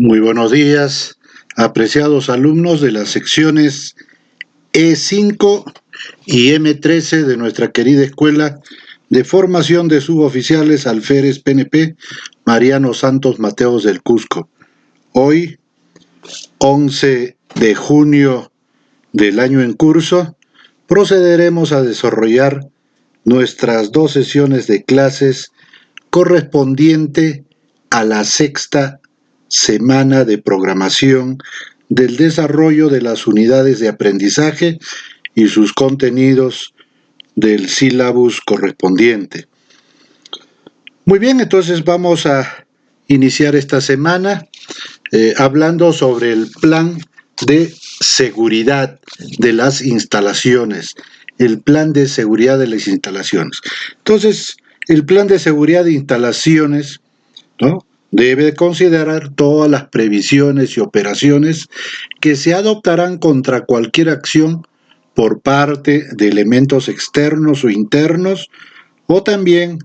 Muy buenos días, apreciados alumnos de las secciones E5 y M13 de nuestra querida Escuela de Formación de Suboficiales Alférez PNP Mariano Santos Mateos del Cusco. Hoy, 11 de junio del año en curso, procederemos a desarrollar nuestras dos sesiones de clases correspondiente a la sexta semana de programación del desarrollo de las unidades de aprendizaje y sus contenidos del sílabus correspondiente. Muy bien, entonces vamos a iniciar esta semana hablando sobre el plan de seguridad de las instalaciones, el plan de seguridad de las instalaciones. Entonces, el plan de seguridad de instalaciones, ¿no?, debe considerar todas las previsiones y operaciones que se adoptarán contra cualquier acción por parte de elementos externos o internos, o también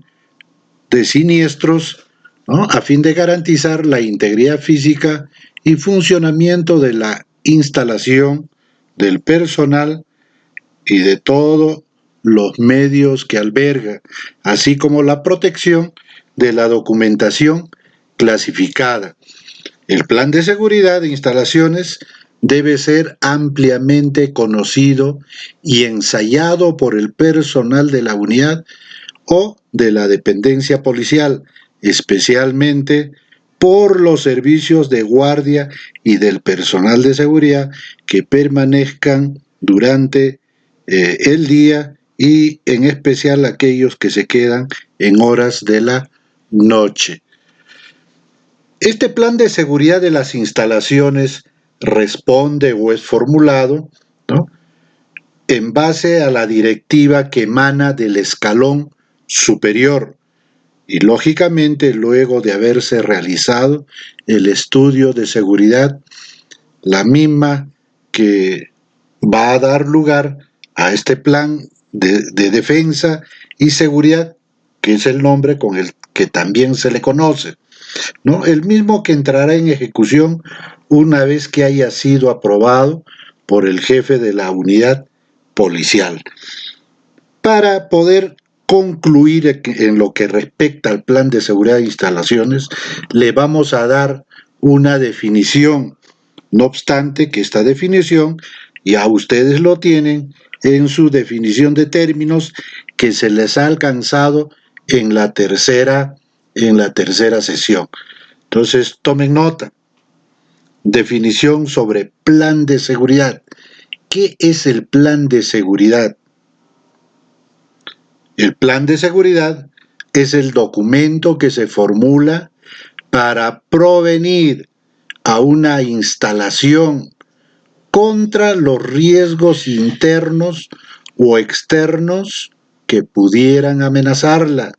de siniestros, ¿no?, a fin de garantizar la integridad física y funcionamiento de la instalación, del personal y de todos los medios que alberga, así como la protección de la documentación clasificada. El plan de seguridad de instalaciones debe ser ampliamente conocido y ensayado por el personal de la unidad o de la dependencia policial, especialmente por los servicios de guardia y del personal de seguridad que permanezcan durante el día, y en especial aquellos que se quedan en horas de la noche. Este plan de seguridad de las instalaciones responde o es formulado, ¿no?, en base a la directiva que emana del escalón superior y, lógicamente, luego de haberse realizado el estudio de seguridad, la misma que va a dar lugar a este plan de defensa y seguridad, que es el nombre con el que también se le conoce, ¿no?, el mismo que entrará en ejecución una vez que haya sido aprobado por el jefe de la unidad policial. Para poder concluir en lo que respecta al plan de seguridad de instalaciones, le vamos a dar una definición. No obstante que esta definición ya ustedes lo tienen en su definición de términos que se les ha alcanzado en la tercera sesión. Entonces, tomen nota. Definición sobre plan de seguridad. ¿Qué es el plan de seguridad? El plan de seguridad es el documento que se formula para prevenir a una instalación contra los riesgos internos o externos que pudieran amenazarla,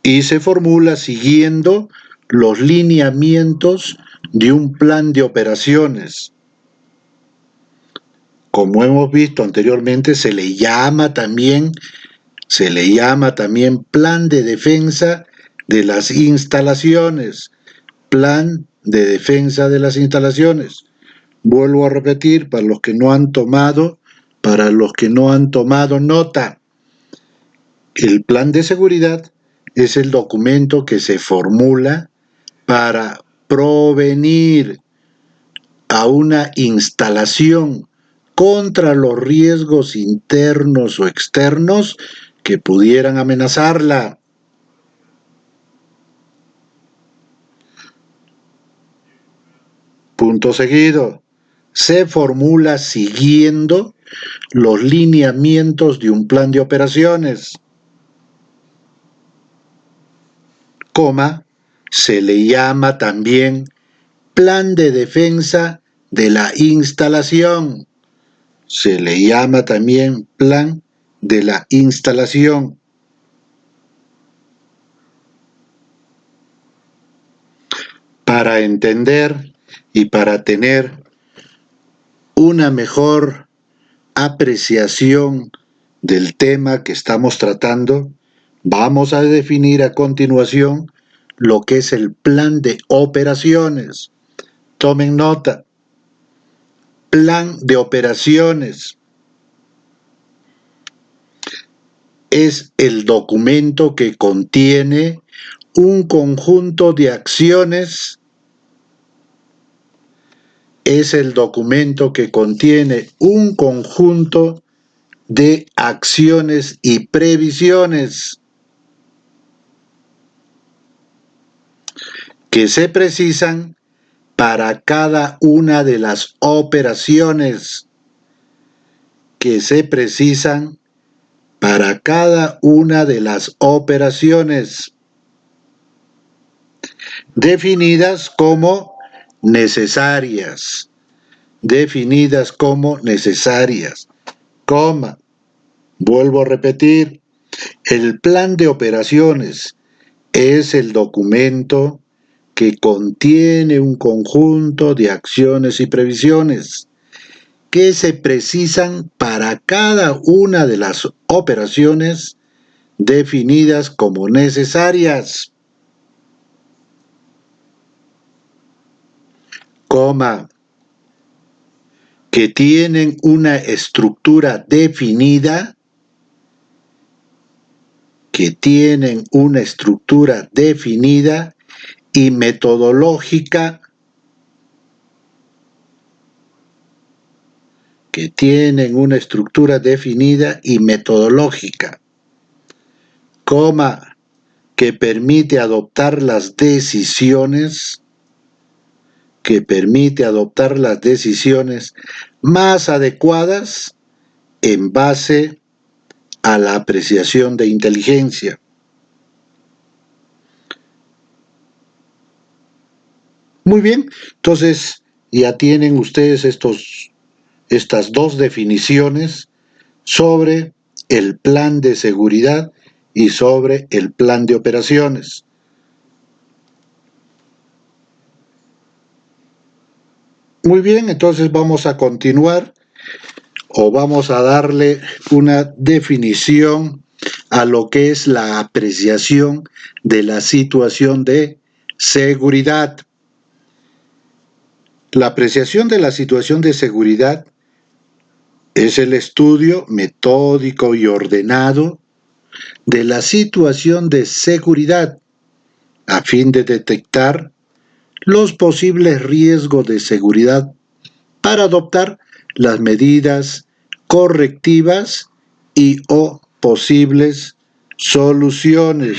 y se formula siguiendo los lineamientos de un plan de operaciones. Como hemos visto anteriormente, se le llama también plan de defensa de las instalaciones. Plan de defensa de las instalaciones. Vuelvo a repetir para los que no han tomado nota. El plan de seguridad es el documento que se formula para prevenir a una instalación contra los riesgos internos o externos que pudieran amenazarla. Punto seguido. Se formula siguiendo los lineamientos de un plan de operaciones. Coma, se le llama también plan de defensa de la instalación. Se le llama también plan de la instalación. Para entender y para tener una mejor apreciación del tema que estamos tratando, vamos a definir a continuación lo que es el plan de operaciones. Tomen nota. Plan de operaciones es el documento que contiene un conjunto de acciones. Es el documento que contiene un conjunto de acciones y previsiones que se precisan para cada una de las operaciones, que se precisan para cada una de las operaciones, definidas como necesarias, coma. Vuelvo a repetir, el plan de operaciones es el documento que contiene un conjunto de acciones y previsiones que se precisan para cada una de las operaciones definidas como necesarias, coma, que tienen una estructura definida, y metodológica, coma, que permite adoptar las decisiones más adecuadas en base a la apreciación de inteligencia. Muy bien, entonces ya tienen ustedes estas dos definiciones sobre el plan de seguridad y sobre el plan de operaciones. Muy bien, entonces vamos a continuar o vamos a darle una definición a lo que es la apreciación de la situación de seguridad. La apreciación de la situación de seguridad es el estudio metódico y ordenado de la situación de seguridad a fin de detectar los posibles riesgos de seguridad para adoptar las medidas correctivas y o posibles soluciones,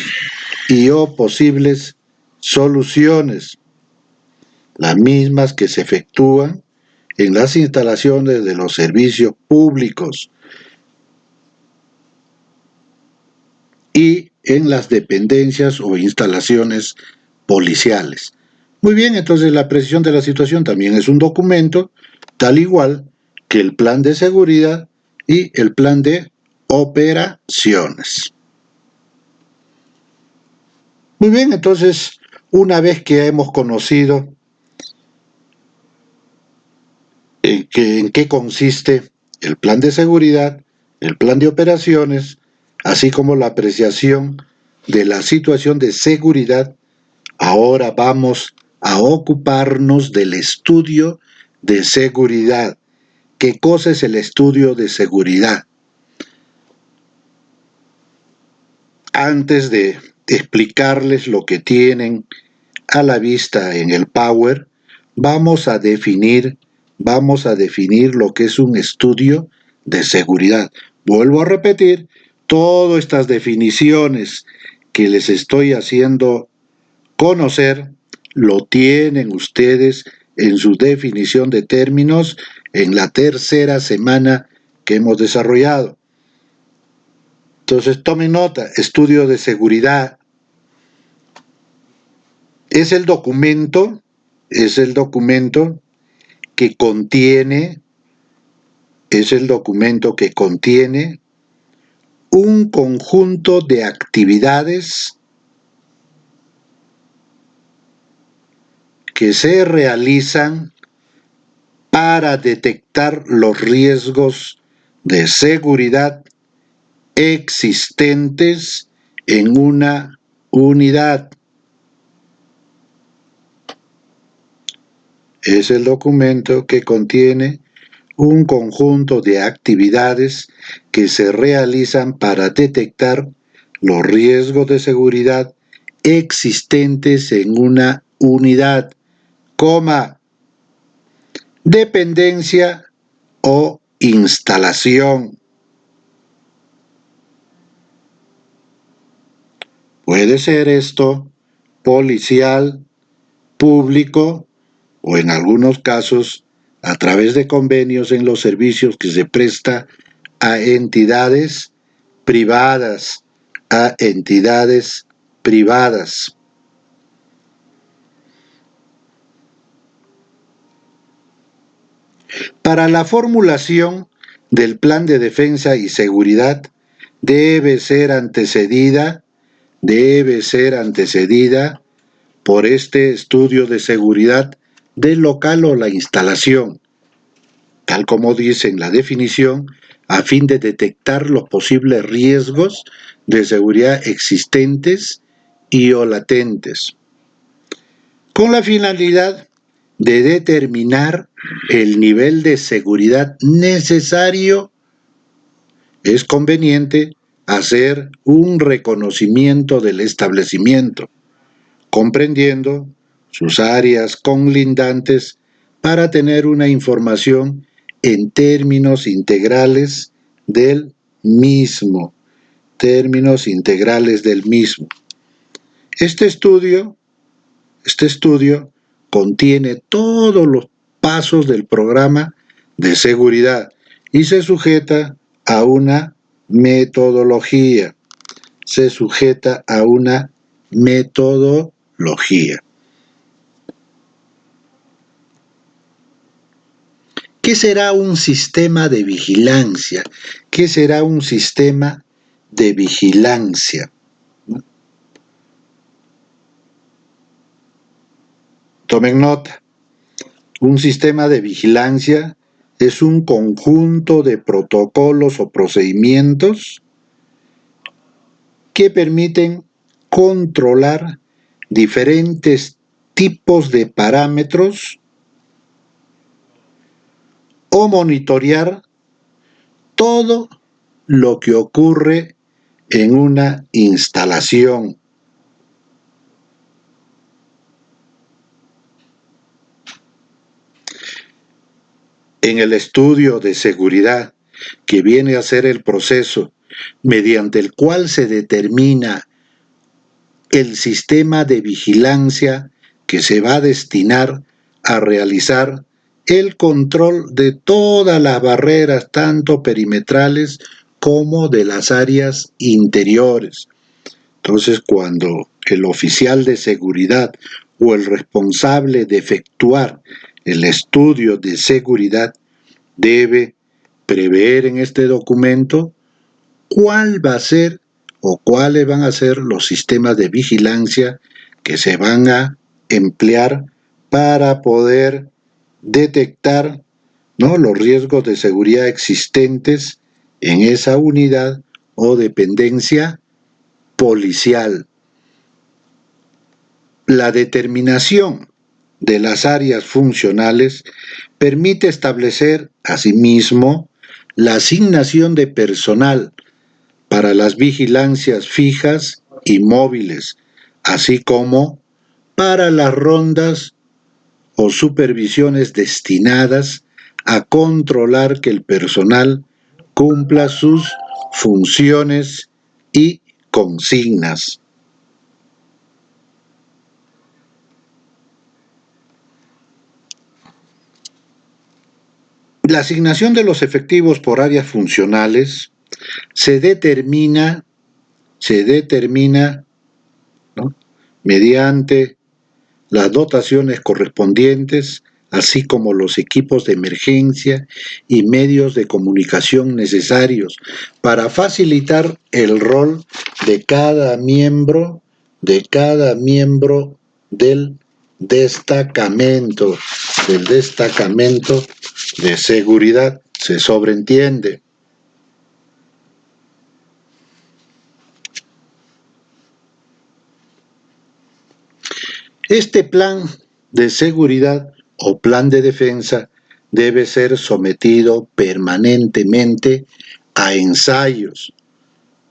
las mismas que se efectúan en las instalaciones de los servicios públicos y en las dependencias o instalaciones policiales. Muy bien, entonces la apreciación de la situación también es un documento, tal igual que el plan de seguridad y el plan de operaciones. Muy bien, entonces, una vez que hemos conocido en qué consiste el plan de seguridad, el plan de operaciones, así como la apreciación de la situación de seguridad, ahora vamos a ocuparnos del estudio de seguridad. ¿Qué cosa es el estudio de seguridad? Antes de explicarles lo que tienen a la vista en el Power, vamos a definir lo que es un estudio de seguridad. Vuelvo a repetir, todas estas definiciones que les estoy haciendo conocer, lo tienen ustedes en su definición de términos en la tercera semana que hemos desarrollado. Entonces tomen nota, estudio de seguridad es el documento que contiene un conjunto de actividades que se realizan para detectar los riesgos de seguridad existentes en una unidad. es el documento que contiene un conjunto de actividades que se realizan para detectar los riesgos de seguridad existentes en una unidad, dependencia o instalación. Puede ser esto policial, público o en algunos casos a través de convenios en los servicios que se presta a entidades privadas, Para la formulación del plan de defensa y seguridad debe ser antecedida por este estudio de seguridad del local o la instalación, tal como dice en la definición, a fin de detectar los posibles riesgos de seguridad existentes y o latentes, con la finalidad de determinar el nivel de seguridad necesario. Es conveniente hacer un reconocimiento del establecimiento, comprendiendo sus áreas conlindantes para tener una información en términos integrales del mismo. Este estudio contiene todos los pasos del programa de seguridad y se sujeta a una metodología. ¿Qué será un sistema de vigilancia? Tomen nota. Un sistema de vigilancia es un conjunto de protocolos o procedimientos que permiten controlar diferentes tipos de parámetros o monitorear todo lo que ocurre en una instalación. En el estudio de seguridad, que viene a ser el proceso mediante el cual se determina el sistema de vigilancia que se va a destinar a realizar el control de todas las barreras, tanto perimetrales como de las áreas interiores. Entonces, cuando el oficial de seguridad o el responsable de efectuar el estudio de seguridad debe prever en este documento cuál va a ser o cuáles van a ser los sistemas de vigilancia que se van a emplear para poder detectar, ¿no?, los riesgos de seguridad existentes en esa unidad o dependencia policial. La determinación de las áreas funcionales permite establecer, asimismo, la asignación de personal para las vigilancias fijas y móviles, así como para las rondas o supervisiones destinadas a controlar que el personal cumpla sus funciones y consignas. La asignación de los efectivos por áreas funcionales se determina, ¿no?, mediante las dotaciones correspondientes, así como los equipos de emergencia y medios de comunicación necesarios para facilitar el rol de cada miembro del destacamento de seguridad. Se sobreentiende. Este plan de seguridad o plan de defensa debe ser sometido permanentemente a ensayos,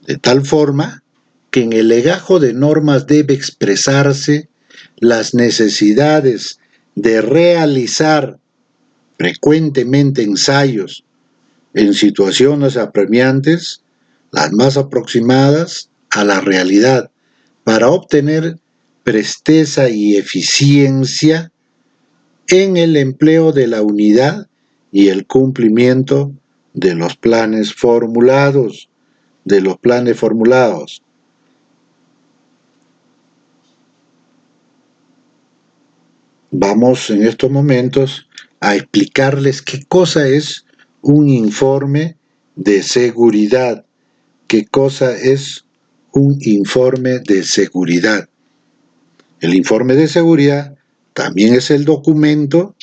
de tal forma que en el legajo de normas debe expresarse las necesidades de realizar frecuentemente ensayos en situaciones apremiantes, las más aproximadas a la realidad, para obtener presteza y eficiencia en el empleo de la unidad y el cumplimiento de los planes formulados, Vamos en estos momentos a explicarles qué cosa es un informe de seguridad. ¿Qué cosa es un informe de seguridad? El informe de seguridad también es el documento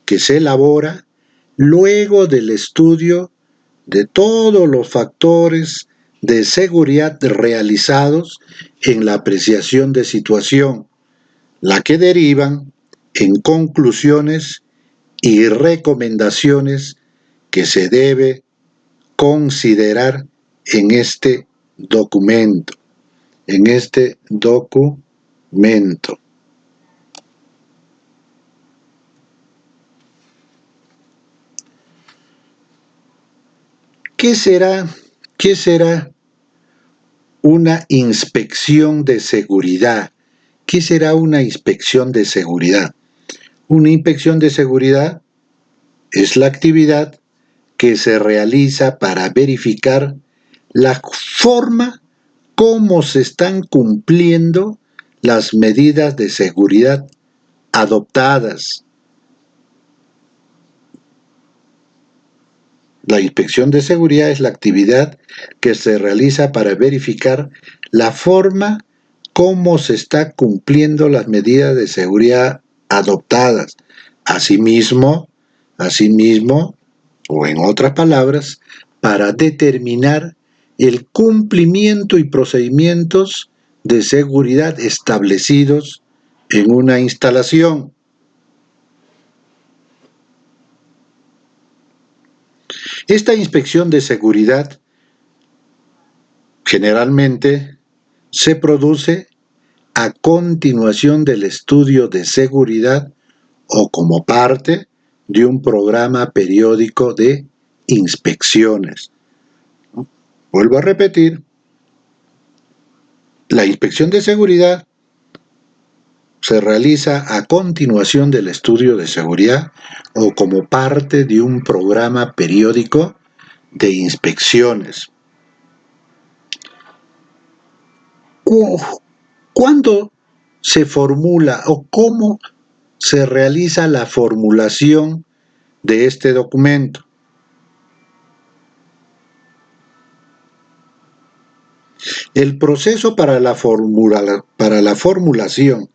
que se elabora luego del estudio de todos los factores de seguridad realizados en la apreciación de situación, la que derivan en conclusiones y recomendaciones que se debe considerar en este documento. ¿Qué será una inspección de seguridad? ¿Qué será una inspección de seguridad? Una inspección de seguridad es la actividad que se realiza para verificar la forma como se están cumpliendo las medidas de seguridad adoptadas. La inspección de seguridad es la actividad que se realiza para verificar la forma como se está cumpliendo las medidas de seguridad adoptadas. Asimismo, o en otras palabras, para determinar el cumplimiento y procedimientos de seguridad establecidos en una instalación. Esta inspección de seguridad generalmente se produce a continuación del estudio de seguridad o como parte de un programa periódico de inspecciones. Vuelvo a repetir, la inspección de seguridad se realiza a continuación del estudio de seguridad o como parte de un programa periódico de inspecciones. ¿Cuándo se formula o cómo se realiza la formulación de este documento? El proceso para la formulación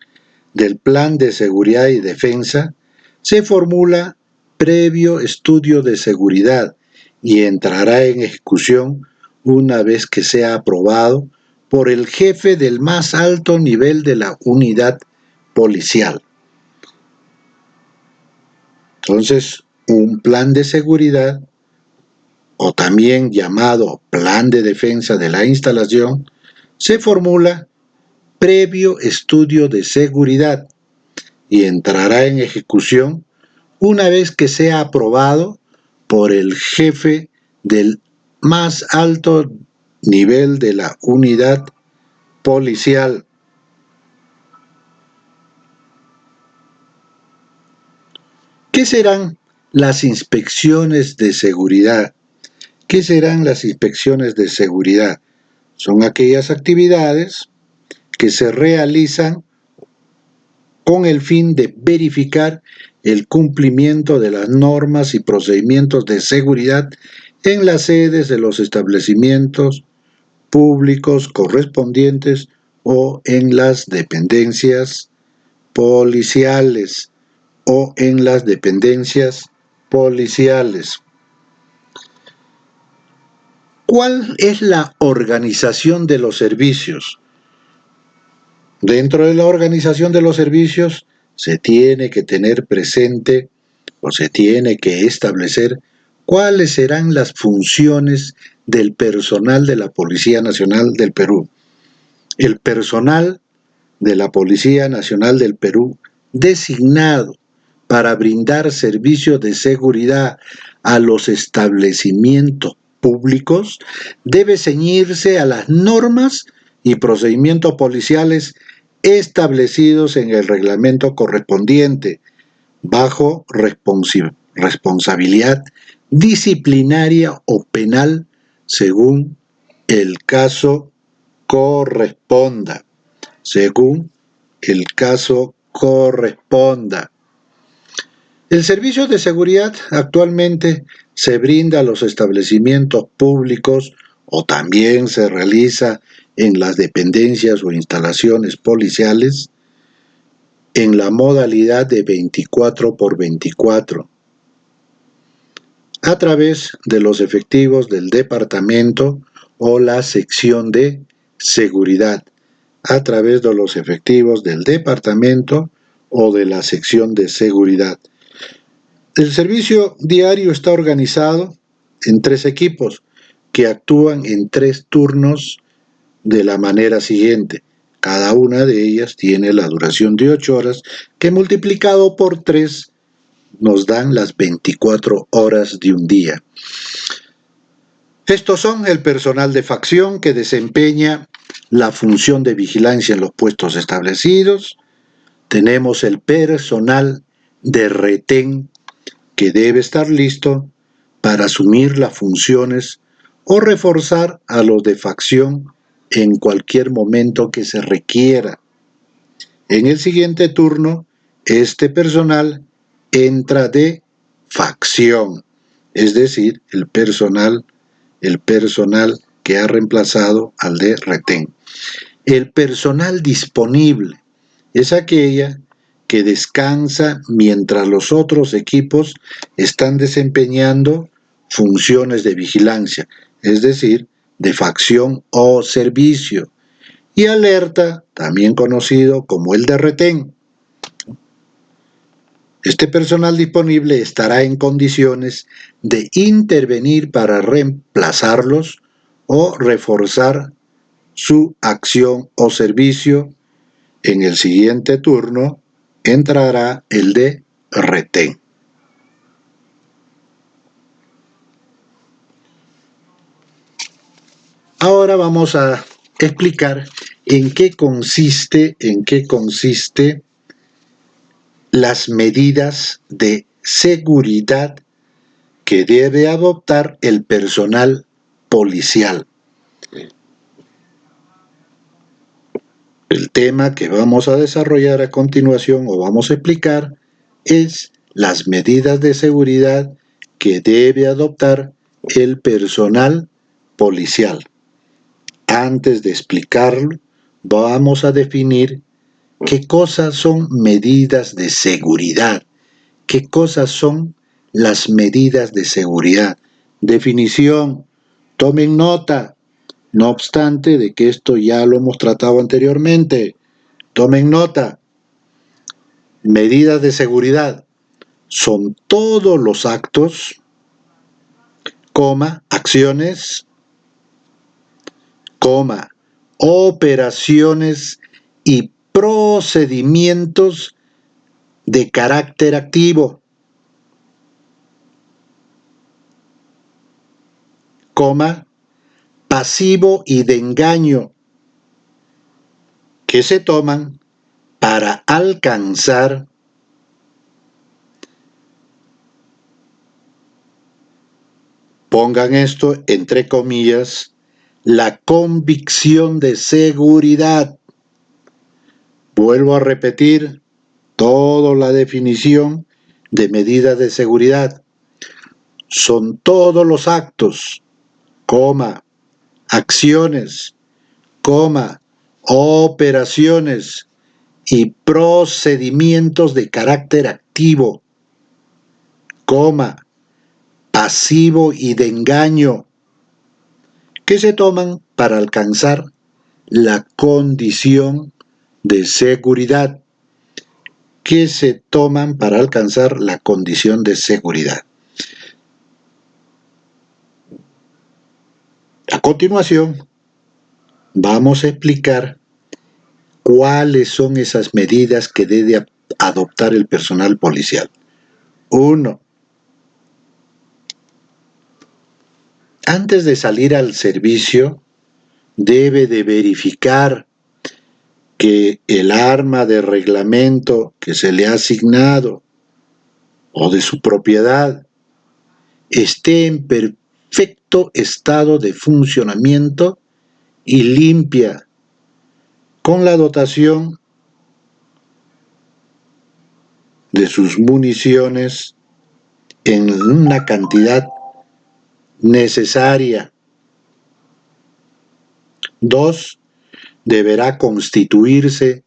del plan de seguridad y defensa se formula previo estudio de seguridad y entrará en ejecución una vez que sea aprobado por el jefe del más alto nivel de la unidad policial. Entonces, un plan de seguridad, o también llamado plan de defensa de la instalación, se formula previo estudio de seguridad y entrará en ejecución una vez que sea aprobado por el jefe del más alto nivel de la unidad policial. ¿Qué serán las inspecciones de seguridad? ¿Qué serán las inspecciones de seguridad? Son aquellas actividades que se realizan con el fin de verificar el cumplimiento de las normas y procedimientos de seguridad en las sedes de los establecimientos públicos correspondientes o en las dependencias policiales ¿Cuál es la organización de los servicios? Dentro de la organización de los servicios se tiene que tener presente o se tiene que establecer cuáles serán las funciones del personal de la Policía Nacional del Perú. El personal de la Policía Nacional del Perú designado para brindar servicios de seguridad a los establecimientos públicos debe ceñirse a las normas y procedimientos policiales establecidos en el reglamento correspondiente, bajo responsabilidad disciplinaria o penal según el caso corresponda. Según el caso corresponda. El servicio de seguridad actualmente se brinda a los establecimientos públicos o también se realiza en las dependencias o instalaciones policiales en la modalidad de 24/24, a través de los efectivos del departamento o la sección de seguridad, a través de los efectivos del departamento o de la sección de seguridad. El servicio diario está organizado en 3 equipos que actúan en 3 turnos de la manera siguiente. Cada una de ellas tiene la duración de 8 horas, que multiplicado por 3 nos dan las 24 horas de un día. Estos son el personal de facción que desempeña la función de vigilancia en los puestos establecidos. Tenemos el personal de retén que debe estar listo para asumir las funciones o reforzar a los de facción en cualquier momento que se requiera. En el siguiente turno, este personal entra de facción, es decir, el personal que ha reemplazado al de retén. El personal disponible es aquella que descansa mientras los otros equipos están desempeñando funciones de vigilancia, es decir, de facción o servicio, y alerta, también conocido como el de retén. Este personal disponible estará en condiciones de intervenir para reemplazarlos o reforzar su acción o servicio. En el siguiente turno entrará el de retén. Ahora vamos a explicar en qué consiste las medidas de seguridad que debe adoptar el personal policial. El tema que vamos a desarrollar a continuación o vamos a explicar es las medidas de seguridad que debe adoptar el personal policial. Antes de explicarlo, vamos a definir qué cosas son medidas de seguridad. ¿Qué cosas son las medidas de seguridad? Definición, tomen nota, no obstante de que esto ya lo hemos tratado anteriormente. Tomen nota. Medidas de seguridad son todos los actos, acciones, operaciones y procedimientos de carácter activo, pasivo y de engaño, que se toman para alcanzar pongan esto entre comillas, la convicción de seguridad. Vuelvo a repetir toda la definición de medidas de seguridad. Son todos los actos, acciones, operaciones y procedimientos de carácter activo, pasivo y de engaño, que se toman para alcanzar la condición de seguridad. que se toman para alcanzar la condición de seguridad. A continuación, vamos a explicar cuáles son esas medidas que debe adoptar el personal policial. 1. Antes de salir al servicio, debe de verificar que el arma de reglamento que se le ha asignado o de su propiedad esté en perfecto estado de funcionamiento y limpia, con la dotación de sus municiones en una cantidad necesaria. 2. Deberá constituirse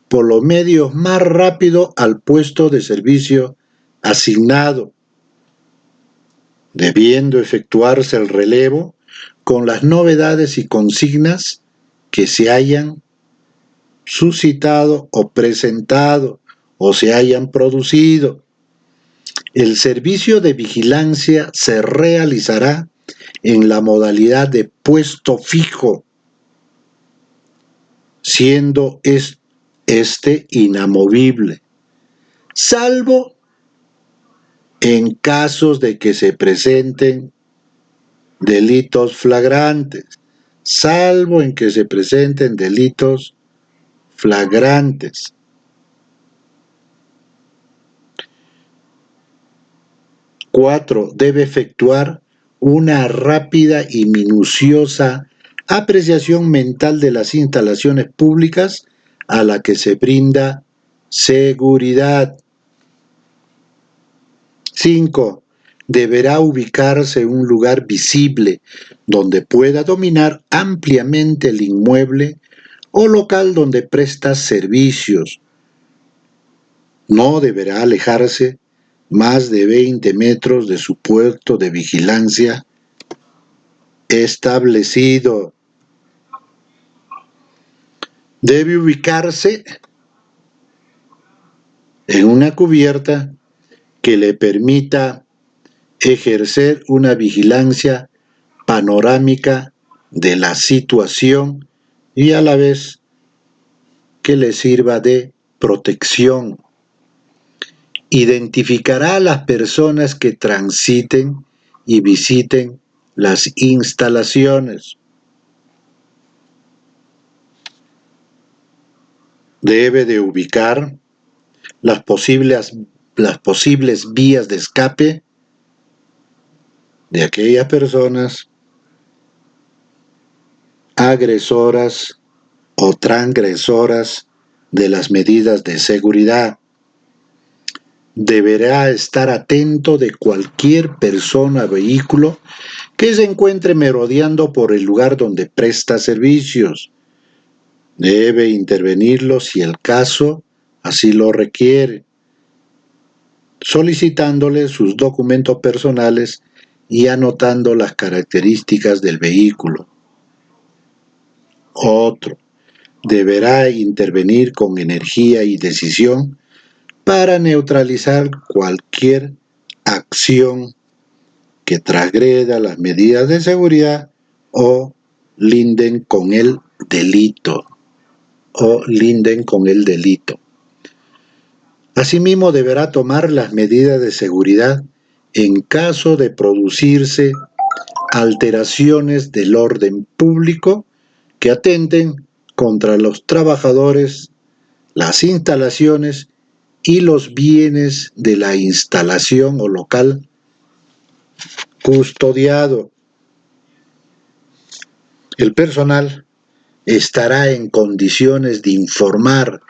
por los medios más rápido al puesto de servicio asignado, debiendo efectuarse el relevo con las novedades y consignas que se hayan suscitado o presentado o se hayan producido. El servicio de vigilancia se realizará en la modalidad de puesto fijo, siendo este inamovible, salvo en casos de que se presenten delitos flagrantes, salvo en que se presenten delitos flagrantes. 4. Debe efectuar una rápida y minuciosa apreciación mental de las instalaciones públicas a la que se brinda seguridad. 5. Deberá ubicarse en un lugar visible donde pueda dominar ampliamente el inmueble o local donde presta servicios. No deberá alejarse más de 20 metros de su puesto de vigilancia establecido. Debe ubicarse en una cubierta que le permita ejercer una vigilancia panorámica de la situación y a la vez que le sirva de protección. Identificará a las personas que transiten y visiten las instalaciones. Debe de ubicar las posibles vías de escape de aquellas personas agresoras o transgresoras de las medidas de seguridad. Deberá estar atento de cualquier persona o vehículo que se encuentre merodeando por el lugar donde presta servicios. Debe intervenirlo si el caso así lo requiere, solicitándole sus documentos personales y anotando las características del vehículo. Otro, deberá intervenir con energía y decisión para neutralizar cualquier acción que transgreda las medidas de seguridad o linden con el delito. Asimismo, deberá tomar las medidas de seguridad en caso de producirse alteraciones del orden público que atenten contra los trabajadores, las instalaciones y los bienes de la instalación o local custodiado. El personal estará en condiciones de informar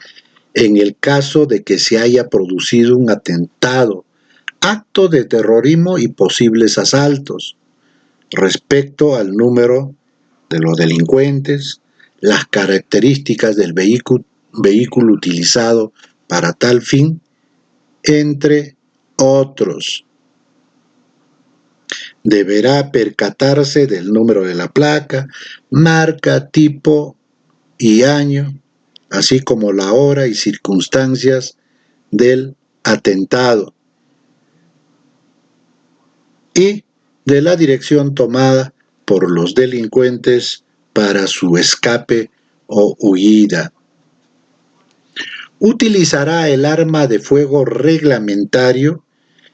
en el caso de que se haya producido un atentado, acto de terrorismo y posibles asaltos, respecto al número de los delincuentes, las características del vehículo utilizado para tal fin, entre otros. Deberá percatarse del número de la placa, marca, tipo y año, así como la hora y circunstancias del atentado y de la dirección tomada por los delincuentes para su escape o huida. Utilizará el arma de fuego reglamentario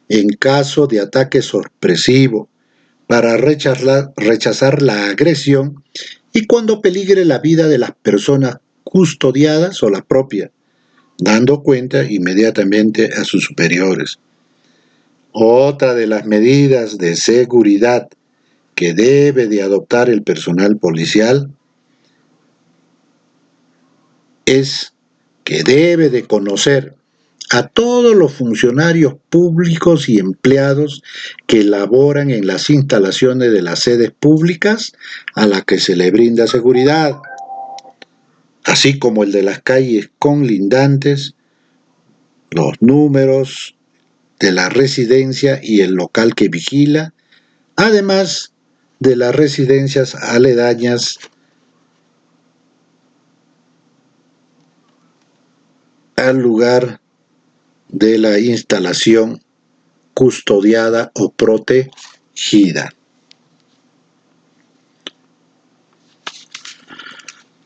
en caso de ataque sorpresivo para rechazar la agresión y cuando peligre la vida de las personas custodiadas o la propia, dando cuenta inmediatamente a sus superiores. Otra de las medidas de seguridad que debe de adoptar el personal policial es que debe de conocer a todos los funcionarios públicos y empleados que laboran en las instalaciones de las sedes públicas a las que se le brinda seguridad, así como el de las calles conlindantes, los números de la residencia y el local que vigila, además de las residencias aledañas al lugar de la instalación custodiada o protegida.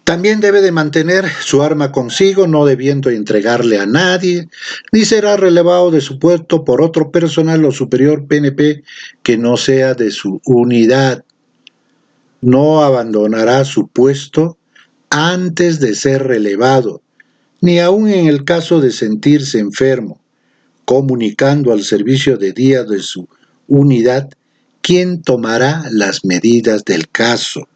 También debe de mantener su arma consigo, no debiendo entregarle a nadie, ni será relevado de su puesto por otro personal o superior PNP que no sea de su unidad. No abandonará su puesto antes de ser relevado, ni aun en el caso de sentirse enfermo, comunicando al servicio de día de su unidad quién tomará las medidas del caso.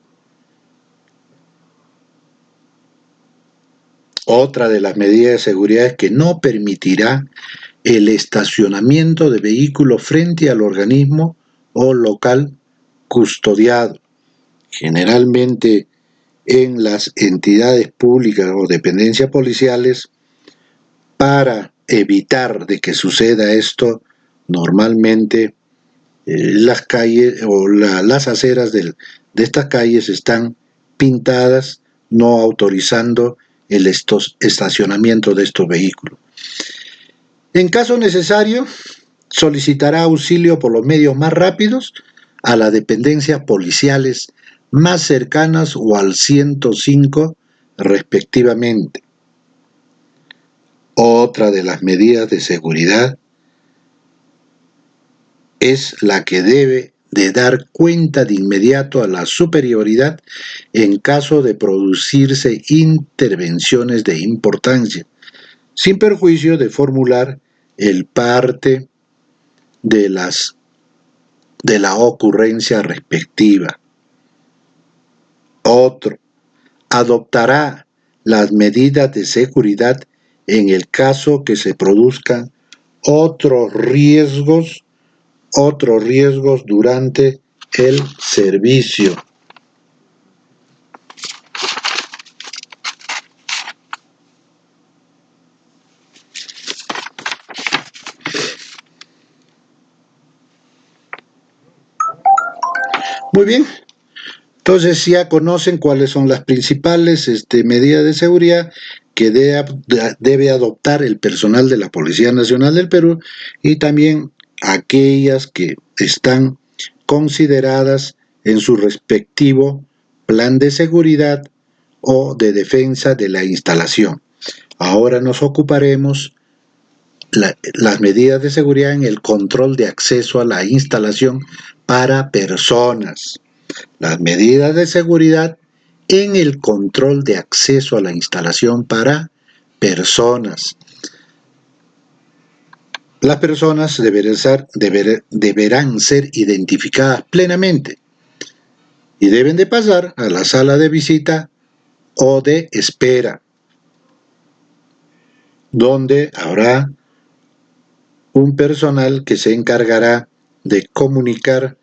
Otra de las medidas de seguridad es que no permitirá el estacionamiento de vehículos frente al organismo o local custodiado, generalmente en las entidades públicas o dependencias policiales. Para evitar de que suceda esto, normalmente las calles o las aceras de estas calles están pintadas, no autorizando el estacionamiento de estos vehículos. En caso necesario, solicitará auxilio por los medios más rápidos a las dependencias policiales más cercanas o al 105 respectivamente. Otra de las medidas de seguridad es la que debe de dar cuenta de inmediato a la superioridad en caso de producirse intervenciones de importancia, sin perjuicio de formular el parte de la ocurrencia respectiva. Otro, adoptará las medidas de seguridad en el caso que se produzcan otros riesgos durante el servicio. Muy bien, entonces ya conocen cuáles son las principales medidas de seguridad que debe adoptar el personal de la Policía Nacional del Perú y también aquellas que están consideradas en su respectivo plan de seguridad o de defensa de la instalación. Ahora nos ocuparemos las medidas de seguridad en el control de acceso a la instalación para personas. Las medidas de seguridad en el control de acceso a la instalación para personas. Las personas deberán ser identificadas plenamente y deben de pasar a la sala de visita o de espera, donde habrá un personal que se encargará de comunicar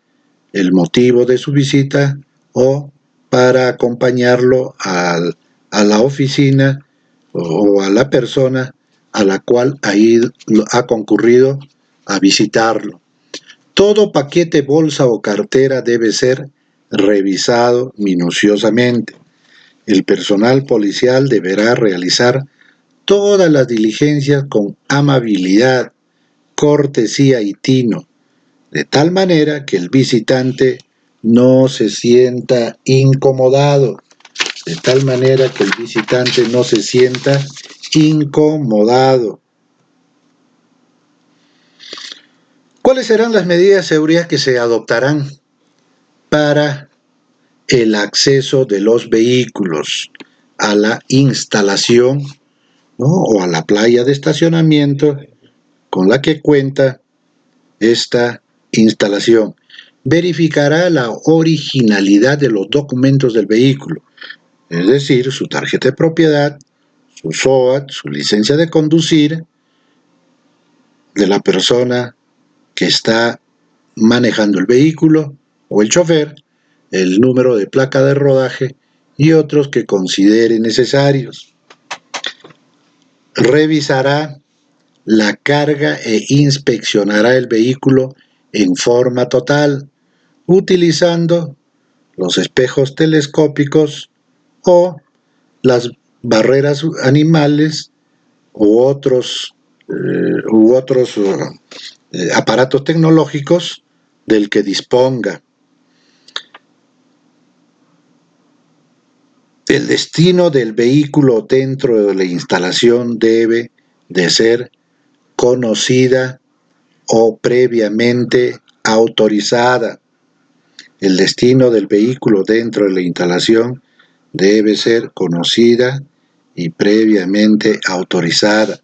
el motivo de su visita o para acompañarlo a la oficina o a la persona a la cual ha concurrido a visitarlo. Todo paquete, bolsa o cartera debe ser revisado minuciosamente. El personal policial deberá realizar todas las diligencias con amabilidad, cortesía y tino, de tal manera que el visitante no se sienta incomodado, de tal manera que el visitante no se sienta incomodado. ¿Cuáles serán las medidas de seguridad que se adoptarán para el acceso de los vehículos a la instalación, ¿no?, o a la playa de estacionamiento con la que cuenta esta instalación? Verificará la originalidad de los documentos del vehículo, es decir, su tarjeta de propiedad, su SOAT, su licencia de conducir de la persona que está manejando el vehículo o el chofer, el número de placa de rodaje y otros que considere necesarios. Revisará la carga e inspeccionará el vehículo en forma total, utilizando los espejos telescópicos o las barreras animales u otros aparatos tecnológicos del que disponga. El destino del vehículo dentro de la instalación debe de ser conocida o previamente autorizada. El destino del vehículo dentro de la instalación debe ser conocida y previamente autorizada.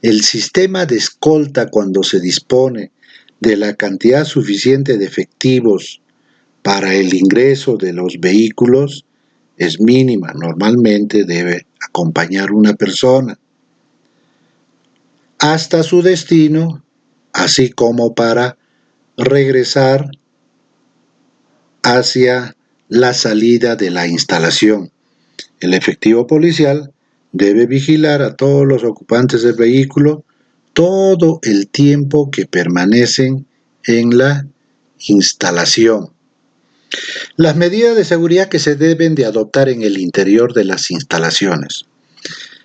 El sistema de escolta, cuando se dispone de la cantidad suficiente de efectivos para el ingreso de los vehículos, es mínima. Normalmente debe acompañar una persona hasta su destino, así como para regresar hacia la salida de la instalación. El efectivo policial debe vigilar a todos los ocupantes del vehículo todo el tiempo que permanecen en la instalación. Las medidas de seguridad que se deben de adoptar en el interior de las instalaciones.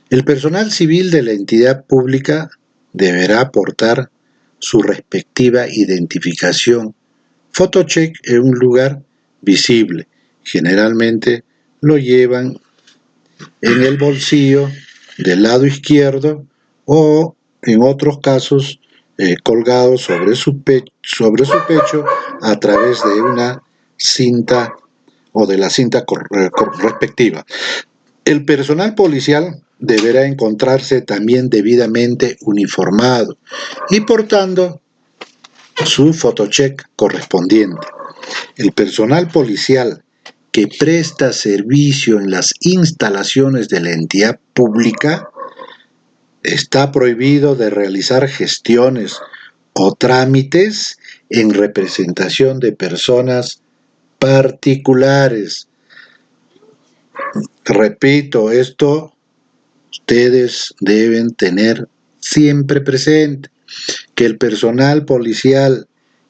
El personal civil de la entidad pública deberá aportar su respectiva identificación photocheck en un lugar visible. Generalmente lo llevan en el bolsillo del lado izquierdo o en otros casos colgado sobre su pecho a través de una cinta o de la cinta respectiva. El personal policial deberá encontrarse también debidamente uniformado y portando su photocheck correspondiente. El personal policial que presta servicio en las instalaciones de la entidad pública está prohibido de realizar gestiones o trámites en representación de personas particulares. Repito, esto ustedes deben tener siempre presente, que el personal policial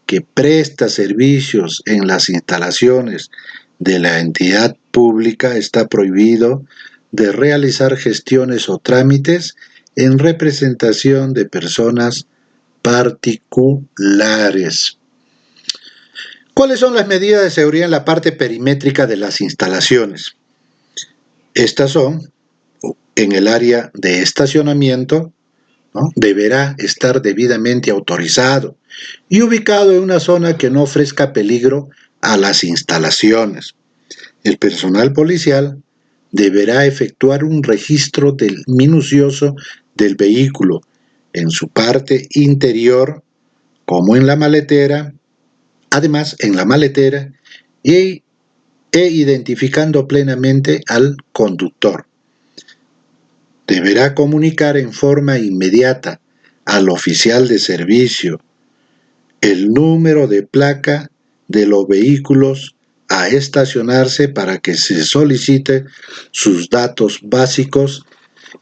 que presta servicios en las instalaciones de la entidad pública está prohibido de realizar gestiones o trámites en representación de personas particulares. ¿Cuáles son las medidas de seguridad en la parte perimétrica de las instalaciones? Estas son, en el área de estacionamiento, ¿no?, deberá estar debidamente autorizado y ubicado en una zona que no ofrezca peligro a las instalaciones. El personal policial deberá efectuar un registro minucioso del vehículo en su parte interior, como en la maletera, además en la maletera, e identificando plenamente al conductor. Deberá comunicar en forma inmediata al oficial de servicio el número de placa de los vehículos a estacionarse para que se solicite sus datos básicos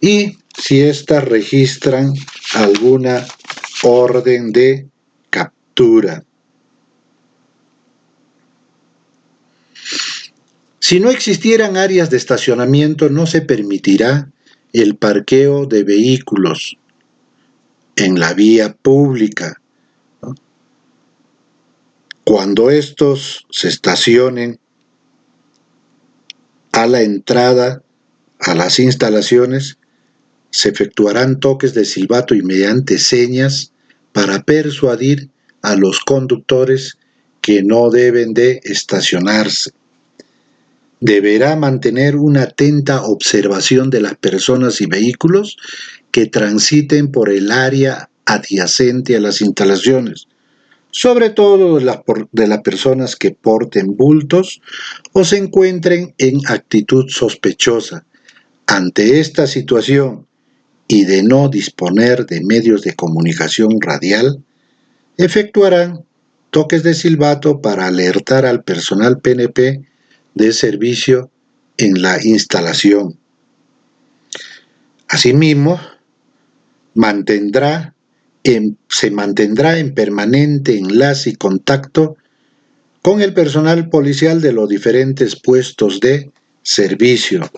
y si éstas registran alguna orden de captura. Si no existieran áreas de estacionamiento, no se permitirá el parqueo de vehículos en la vía pública, ¿no? Cuando estos se estacionen a la entrada a las instalaciones, se efectuarán toques de silbato y mediante señas para persuadir a los conductores que no deben de estacionarse. Deberá mantener una atenta observación de las personas y vehículos que transiten por el área adyacente a las instalaciones, sobre todo de las personas que porten bultos o se encuentren en actitud sospechosa. Ante esta situación y de no disponer de medios de comunicación radial, efectuarán toques de silbato para alertar al personal PNP de servicio en la instalación. Asimismo, se mantendrá en permanente enlace y contacto con el personal policial de los diferentes puestos de servicio.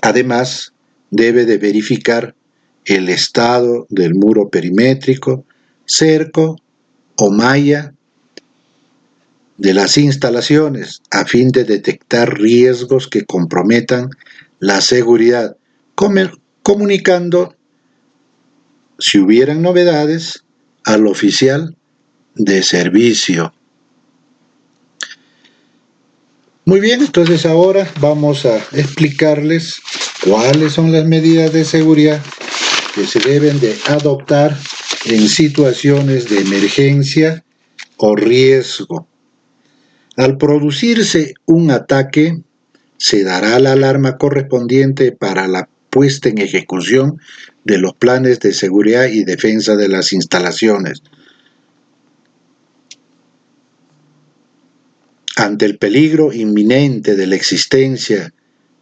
Además, debe de verificar el estado del muro perimétrico, cerco o malla de las instalaciones a fin de detectar riesgos que comprometan la seguridad, comunicando, si hubieran novedades, al oficial de servicio. Muy bien, entonces ahora vamos a explicarles cuáles son las medidas de seguridad que se deben de adoptar en situaciones de emergencia o riesgo. Al producirse un ataque, se dará la alarma correspondiente para la puesta en ejecución de los planes de seguridad y defensa de las instalaciones. Ante el peligro inminente de la existencia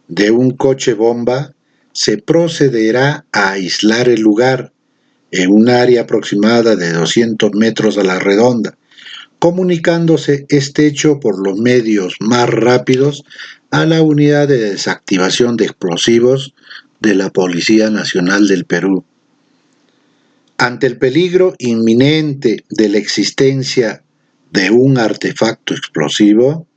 de un coche bomba, se procederá a aislar el lugar en un área aproximada de 200 metros a la redonda, comunicándose este hecho por los medios más rápidos a la unidad de desactivación de explosivos de la Policía Nacional del Perú. Ante el peligro inminente de la existencia de un artefacto explosivo,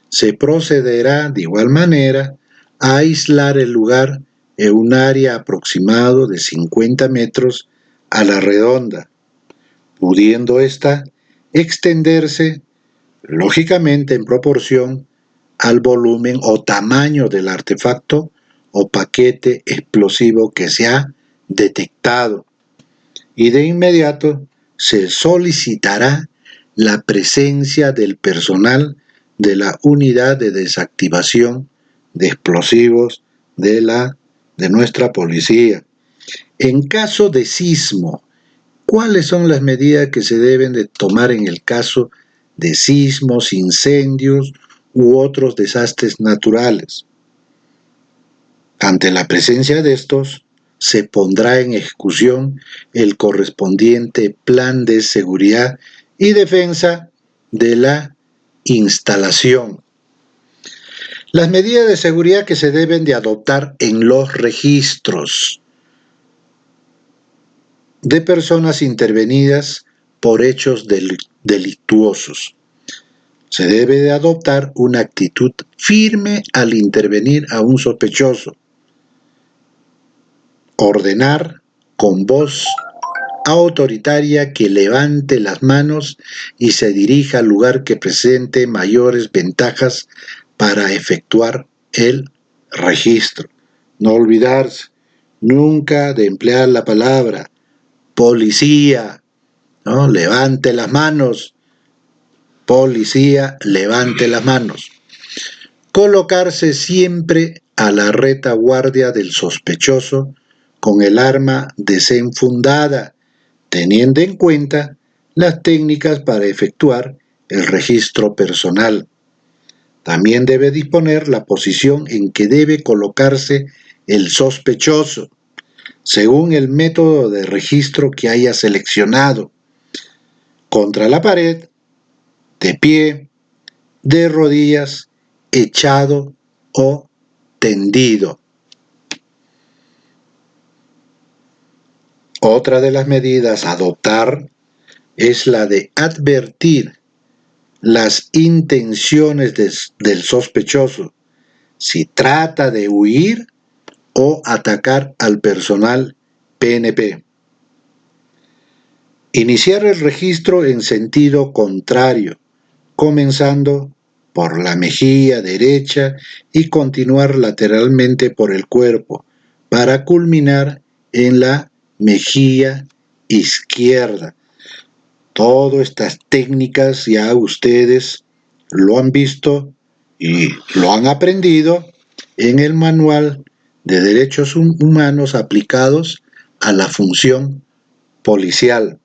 se procederá de igual manera a aislar el lugar en un área aproximado de 50 metros a la redonda, pudiendo ésta extenderse lógicamente en proporción al volumen o tamaño del artefacto o paquete explosivo que se ha detectado, y de inmediato se solicitará la presencia del personal de la unidad de desactivación de explosivos de nuestra policía. En caso de sismo, ¿cuáles son las medidas que se deben de tomar en el caso de sismos, incendios u otros desastres naturales? Ante la presencia de estos, se pondrá en ejecución el correspondiente plan de seguridad y defensa de la instalación. Las medidas de seguridad que se deben de adoptar en los registros de personas intervenidas por hechos delictuosos. Se debe de adoptar una actitud firme al intervenir a un sospechoso. Ordenar con voz autoritaria que levante las manos y se dirija al lugar que presente mayores ventajas para efectuar el registro. No olvidarse nunca de emplear la palabra policía, ¿no? Levante las manos. Policía, levante las manos. Colocarse siempre a la retaguardia del sospechoso con el arma desenfundada, teniendo en cuenta las técnicas para efectuar el registro personal. También debe disponer la posición en que debe colocarse el sospechoso, según el método de registro que haya seleccionado: contra la pared, de pie, de rodillas, echado o tendido. Otra de las medidas a adoptar es la de advertir las intenciones del sospechoso si trata de huir o atacar al personal PNP. Iniciar el registro en sentido contrario, comenzando por la mejilla derecha y continuar lateralmente por el cuerpo, para culminar en la mejilla izquierda. Todas estas técnicas ya ustedes lo han visto y lo han aprendido en el Manual de Derechos Humanos aplicados a la función policial.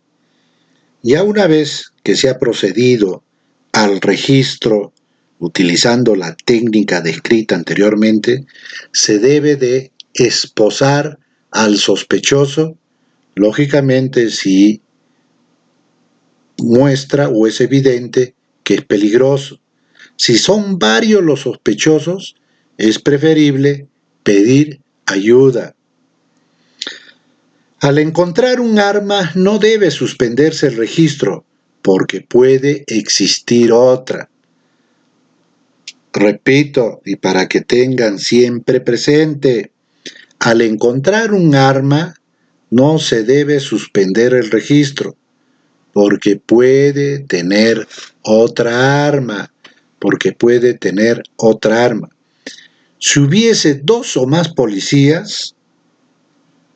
Ya una vez que se ha procedido al registro utilizando la técnica descrita anteriormente, se debe de esposar al sospechoso, lógicamente si muestra o es evidente que es peligroso. Si son varios los sospechosos, es preferible pedir ayuda. Al encontrar un arma, no debe suspenderse el registro, porque puede existir otra. Repito, y para que tengan siempre presente, al encontrar un arma, no se debe suspender el registro, porque puede tener otra arma, Si hubiese 2 o más policías,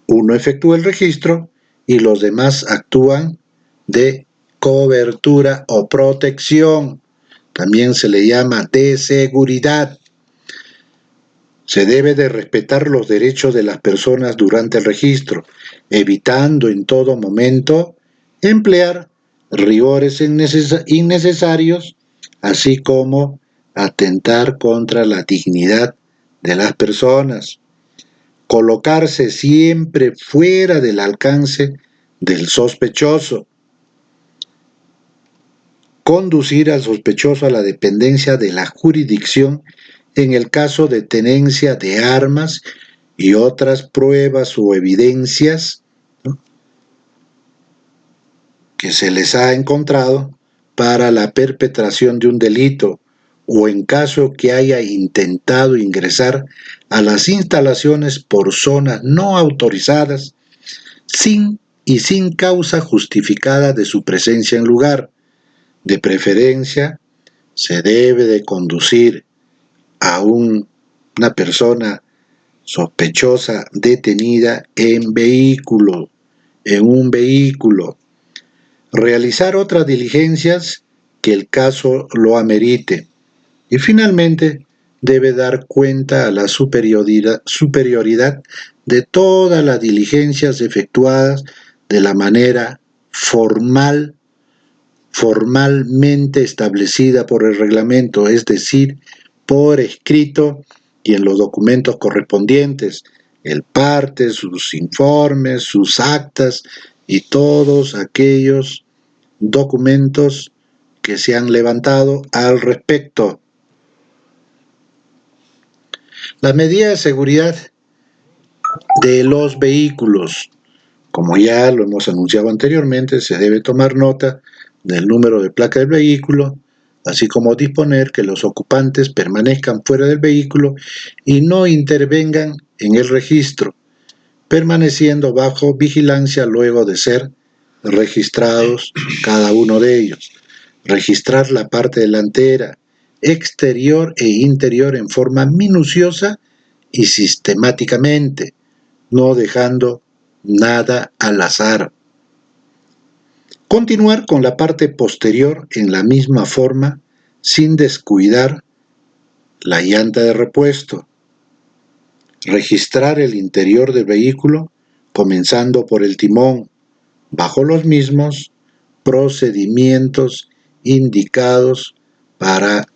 uno efectúa el registro y los demás actúan de cobertura o protección. También se le llama de seguridad. Se debe de respetar los derechos de las personas durante el registro, evitando en todo momento emplear rigores innecesarios, así como atentar contra la dignidad de las personas. Colocarse siempre fuera del alcance del sospechoso. Conducir al sospechoso a la dependencia de la jurisdicción en el caso de tenencia de armas y otras pruebas o evidencias, ¿no?, que se les ha encontrado para la perpetración de un delito, o en caso que haya intentado ingresar a las instalaciones por zonas no autorizadas sin causa justificada de su presencia en lugar. De preferencia, se debe de conducir a una persona sospechosa detenida en un vehículo. Realizar otras diligencias que el caso lo amerite. Y finalmente, debe dar cuenta a la superioridad de todas las diligencias efectuadas de la manera formalmente establecida por el reglamento, es decir, por escrito y en los documentos correspondientes, el parte, sus informes, sus actas y todos aquellos documentos que se han levantado al respecto. Las medidas de seguridad de los vehículos. Como ya lo hemos anunciado anteriormente, se debe tomar nota del número de placa del vehículo, así como disponer que los ocupantes permanezcan fuera del vehículo y no intervengan en el registro, permaneciendo bajo vigilancia luego de ser registrados cada uno de ellos. Registrar la parte delantera, exterior e interior en forma minuciosa y sistemáticamente, no dejando nada al azar. Continuar con la parte posterior en la misma forma, sin descuidar la llanta de repuesto. Registrar el interior del vehículo, comenzando por el timón, bajo los mismos procedimientos indicados para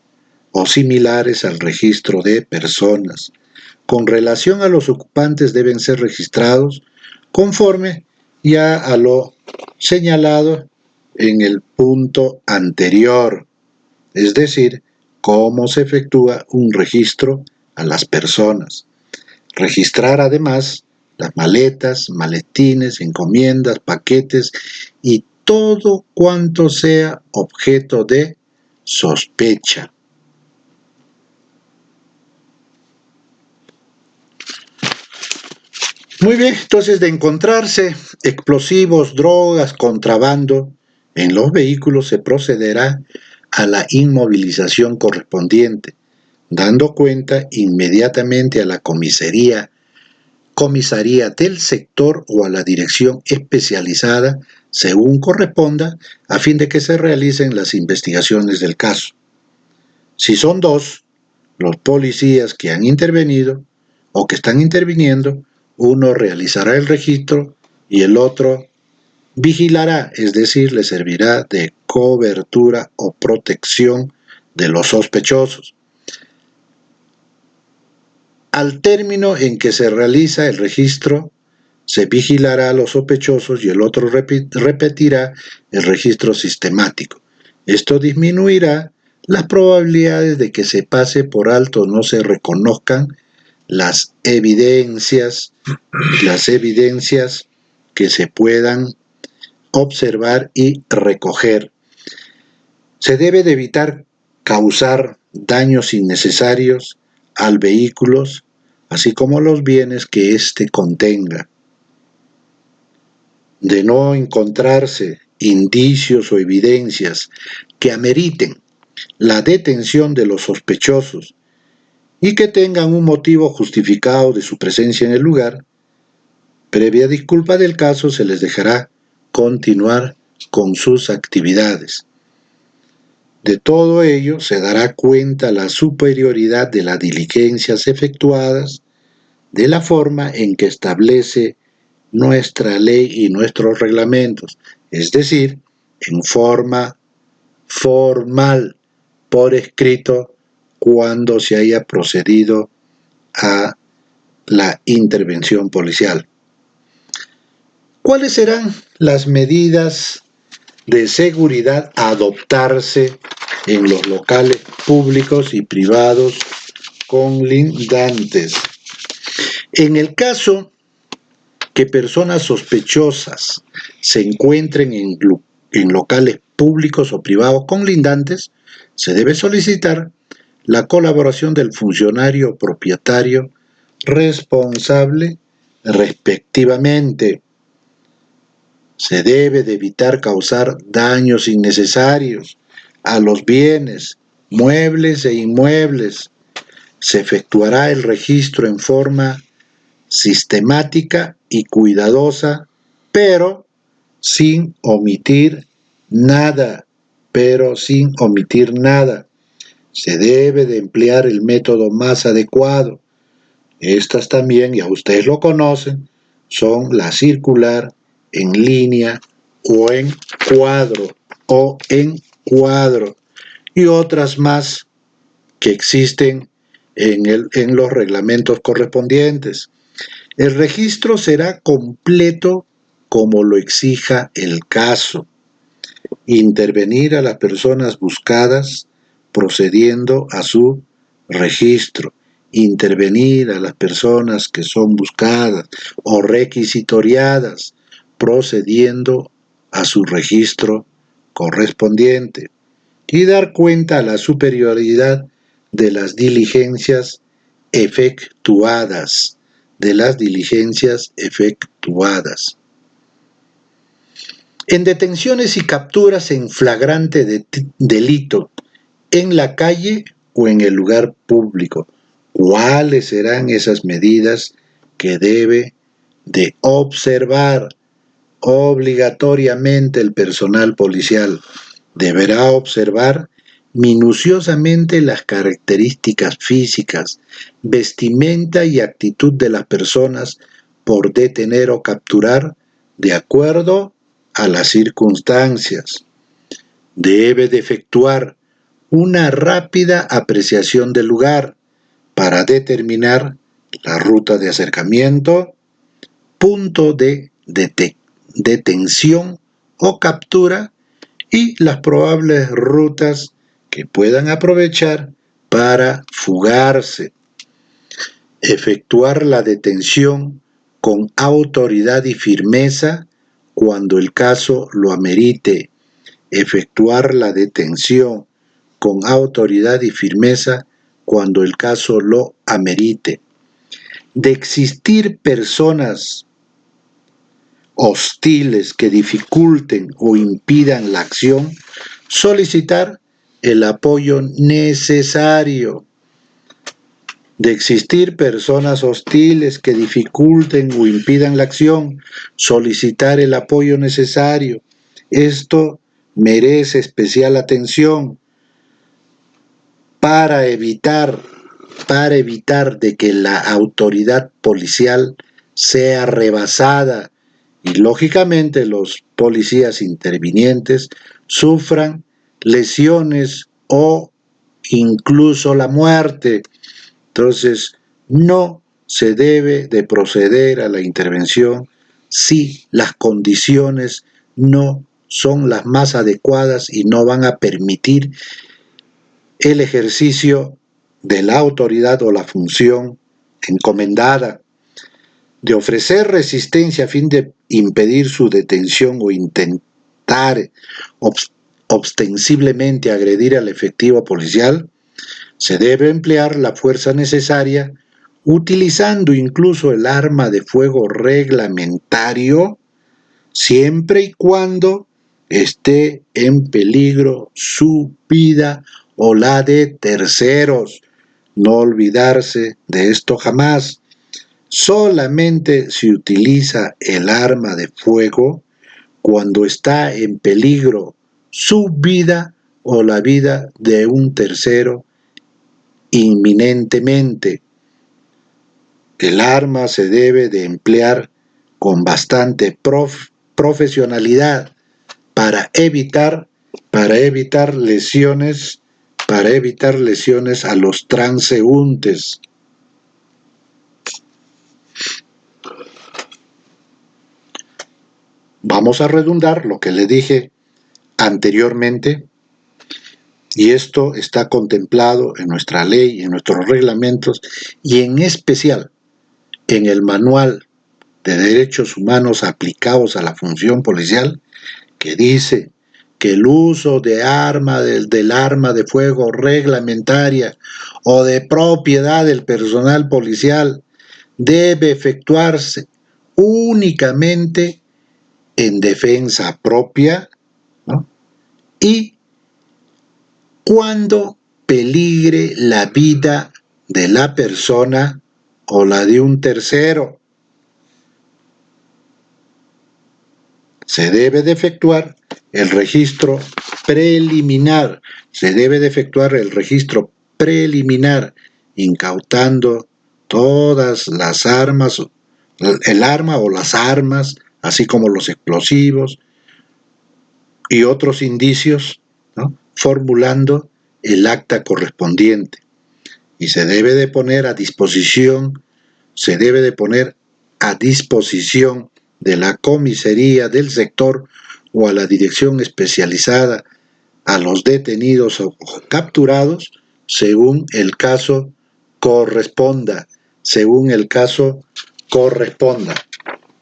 o similares al registro de personas. Con relación a los ocupantes, deben ser registrados conforme ya a lo señalado en el punto anterior, es decir, cómo se efectúa un registro a las personas. Registrar además las maletas, maletines, encomiendas, paquetes y todo cuanto sea objeto de sospecha. Muy bien, entonces de encontrarse explosivos, drogas, contrabando en los vehículos se procederá a la inmovilización correspondiente, dando cuenta inmediatamente a la comisaría del sector o a la dirección especializada según corresponda a fin de que se realicen las investigaciones del caso. Si son dos los policías que han intervenido o que están interviniendo, uno realizará el registro y el otro vigilará, es decir, le servirá de cobertura o protección de los sospechosos. Al término en que se realiza el registro, se vigilará a los sospechosos y el otro repetirá el registro sistemático. Esto disminuirá las probabilidades de que se pase por alto o no se reconozcan las evidencias que se puedan observar y recoger. Se debe de evitar causar daños innecesarios al vehículo, así como los bienes que éste contenga. De no encontrarse indicios o evidencias que ameriten la detención de los sospechosos y que tengan un motivo justificado de su presencia en el lugar, previa disculpa del caso se les dejará continuar con sus actividades. De todo ello se dará cuenta la superioridad de las diligencias efectuadas de la forma en que establece nuestra ley y nuestros reglamentos, es decir, en forma formal, por escrito, cuando se haya procedido a la intervención policial. ¿Cuáles serán las medidas de seguridad a adoptarse en los locales públicos y privados colindantes? En el caso que personas sospechosas se encuentren en locales públicos o privados colindantes, se debe solicitar la colaboración del funcionario propietario responsable respectivamente. Se debe de evitar causar daños innecesarios a los bienes, muebles e inmuebles. Se efectuará el registro en forma sistemática y cuidadosa, pero sin omitir nada. Se debe de emplear el método más adecuado. Estas también, ya ustedes lo conocen, son la circular, en línea o en cuadro y otras más que existen en los reglamentos correspondientes. El registro será completo como lo exija el caso. Intervenir a las personas buscadas procediendo a su registro. Intervenir a las personas que son buscadas o requisitoriadas procediendo a su registro correspondiente. Y dar cuenta a la superioridad de las diligencias efectuadas. En detenciones y capturas en flagrante delito, en la calle o en el lugar público, ¿cuáles serán esas medidas que debe de observar obligatoriamente el personal policial? Deberá observar minuciosamente las características físicas, vestimenta y actitud de las personas por detener o capturar de acuerdo a las circunstancias. Debe de efectuar una rápida apreciación del lugar para determinar la ruta de acercamiento, punto de detención o captura y las probables rutas que puedan aprovechar para fugarse. efectuar la detención con autoridad y firmeza cuando el caso lo amerite. Efectuar la detención con autoridad y firmeza cuando el caso lo amerite. De existir personas hostiles que dificulten o impidan la acción, solicitar el apoyo necesario. De existir personas hostiles que dificulten o impidan la acción, solicitar el apoyo necesario. Esto merece especial atención para evitar de que la autoridad policial sea rebasada y lógicamente los policías intervinientes sufran lesiones o incluso la muerte. Entonces, no se debe de proceder a la intervención si las condiciones no son las más adecuadas y no van a permitir el ejercicio de la autoridad o la función encomendada. De ofrecer resistencia a fin de impedir su detención o intentar ostensiblemente agredir al efectivo policial, se debe emplear la fuerza necesaria utilizando incluso el arma de fuego reglamentario siempre y cuando esté en peligro su vida o la de terceros. No olvidarse de esto jamás. Solamente se utiliza el arma de fuego cuando está en peligro su vida o la vida de un tercero inminentemente. El arma se debe de emplear con bastante profesionalidad para evitar lesiones a los transeúntes. Vamos a redundar lo que le dije anteriormente, y esto está contemplado en nuestra ley, en nuestros reglamentos y en especial en el Manual de Derechos Humanos aplicados a la función policial, que dice que el uso de del arma de fuego reglamentaria o de propiedad del personal policial debe efectuarse únicamente en defensa propia, ¿no? Y cuando peligre la vida de la persona o la de un tercero. Se debe de efectuar el registro preliminar, incautando todas las armas, el arma o las armas, así como los explosivos y otros indicios, ¿no? Formulando el acta correspondiente. Y se debe de poner a disposición de la comisaría del sector o a la dirección especializada a los detenidos o capturados según el caso corresponda.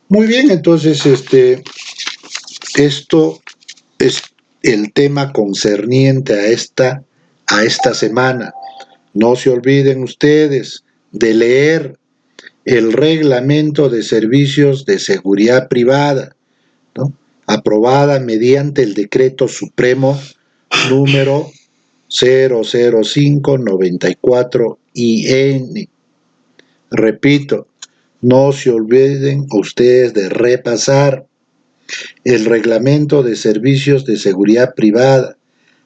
Muy bien, entonces esto es el tema concerniente a esta semana. No se olviden ustedes de leer el Reglamento de Servicios de Seguridad Privada, ¿no? Aprobada mediante el Decreto Supremo número 00594-IN. Repito, no se olviden ustedes de repasar el Reglamento de Servicios de Seguridad Privada,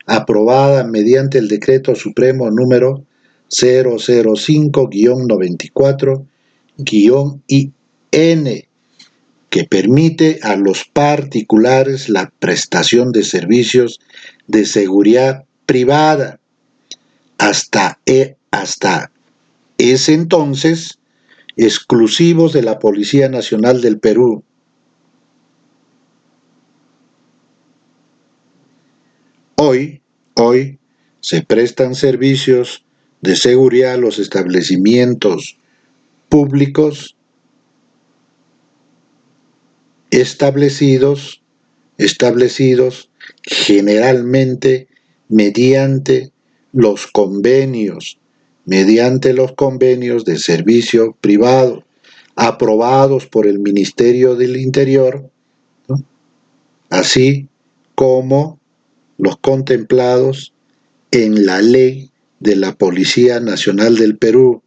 aprobada mediante el Decreto Supremo número 005-94-IN, que permite a los particulares la prestación de servicios de seguridad privada. Hasta ese entonces, exclusivos de la Policía Nacional del Perú. Hoy se prestan servicios de seguridad a los establecimientos públicos establecidos generalmente mediante los convenios de servicio privado aprobados por el Ministerio del Interior, ¿no?, así como los contemplados en la ley de la Policía Nacional del Perú.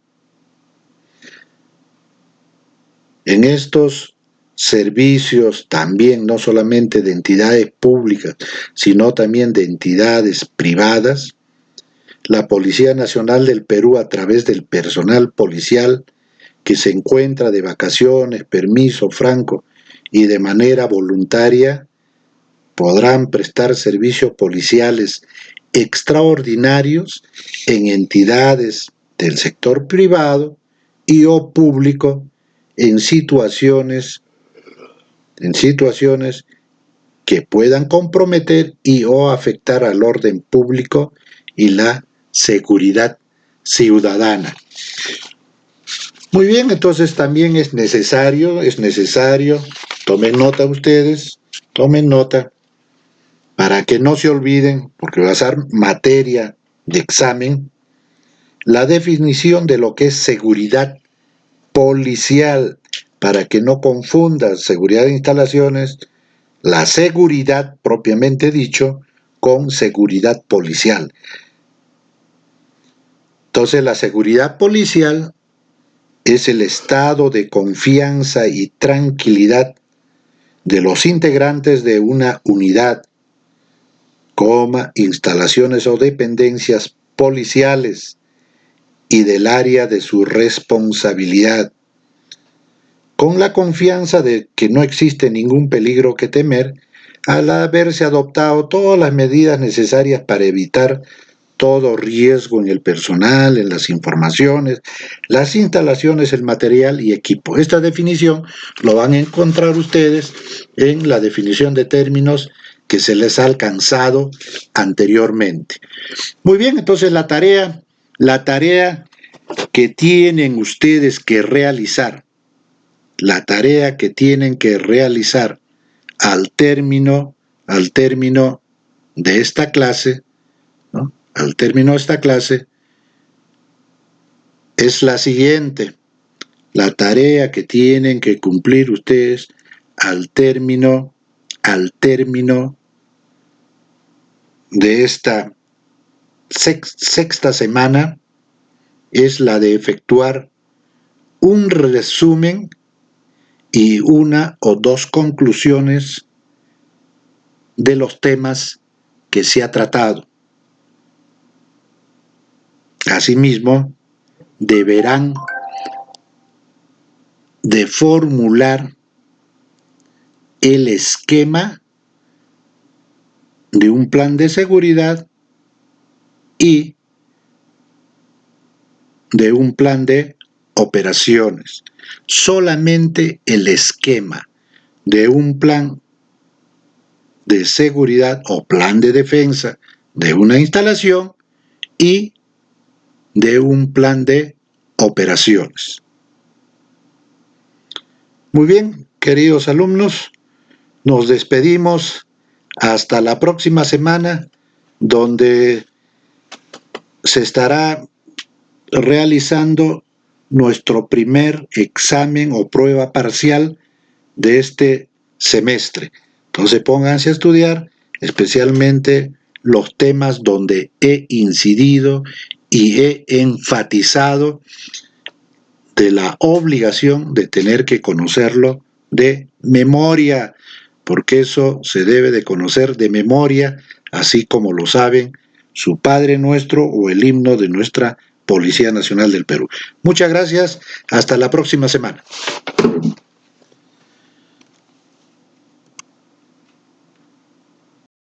En estos servicios también, no solamente de entidades públicas, sino también de entidades privadas, la Policía Nacional del Perú, a través del personal policial que se encuentra de vacaciones, permiso franco y de manera voluntaria, podrán prestar servicios policiales extraordinarios en entidades del sector privado y o público en situaciones que puedan comprometer y o afectar al orden público y la seguridad ciudadana. Muy bien, entonces también es necesario, tomen nota ustedes, tomen nota, para que no se olviden, porque va a ser materia de examen, la definición de lo que es seguridad policial, para que no confundan seguridad de instalaciones, la seguridad propiamente dicho, con seguridad policial. Entonces, la seguridad policial es el estado de confianza y tranquilidad de los integrantes de una unidad, instalaciones o dependencias policiales y del área de su responsabilidad, con la confianza de que no existe ningún peligro que temer al haberse adoptado todas las medidas necesarias para evitar todo riesgo en el personal, en las informaciones, las instalaciones, el material y equipo. Esta definición lo van a encontrar ustedes en la definición de términos que se les ha alcanzado anteriormente. Muy bien, entonces la tarea que tienen ustedes que realizar, al término de esta clase, ¿no?, al término de esta clase, es la siguiente. La tarea que tienen que cumplir ustedes al término de esta sexta semana es la de efectuar un resumen y una o dos conclusiones de los temas que se ha tratado. Asimismo, deberán de formular el esquema de un plan de seguridad y de un plan de operaciones. Solamente el esquema de un plan de seguridad o plan de defensa de una instalación y de un plan de operaciones. Muy bien, queridos alumnos, nos despedimos hasta la próxima semana, donde se estará realizando nuestro primer examen o prueba parcial de este semestre. Entonces pónganse a estudiar, especialmente los temas donde he incidido y he enfatizado de la obligación de tener que conocerlo de memoria, porque eso se debe de conocer de memoria, así como lo saben su Padre Nuestro o el himno de nuestra Policía Nacional del Perú. Muchas gracias, hasta la próxima semana.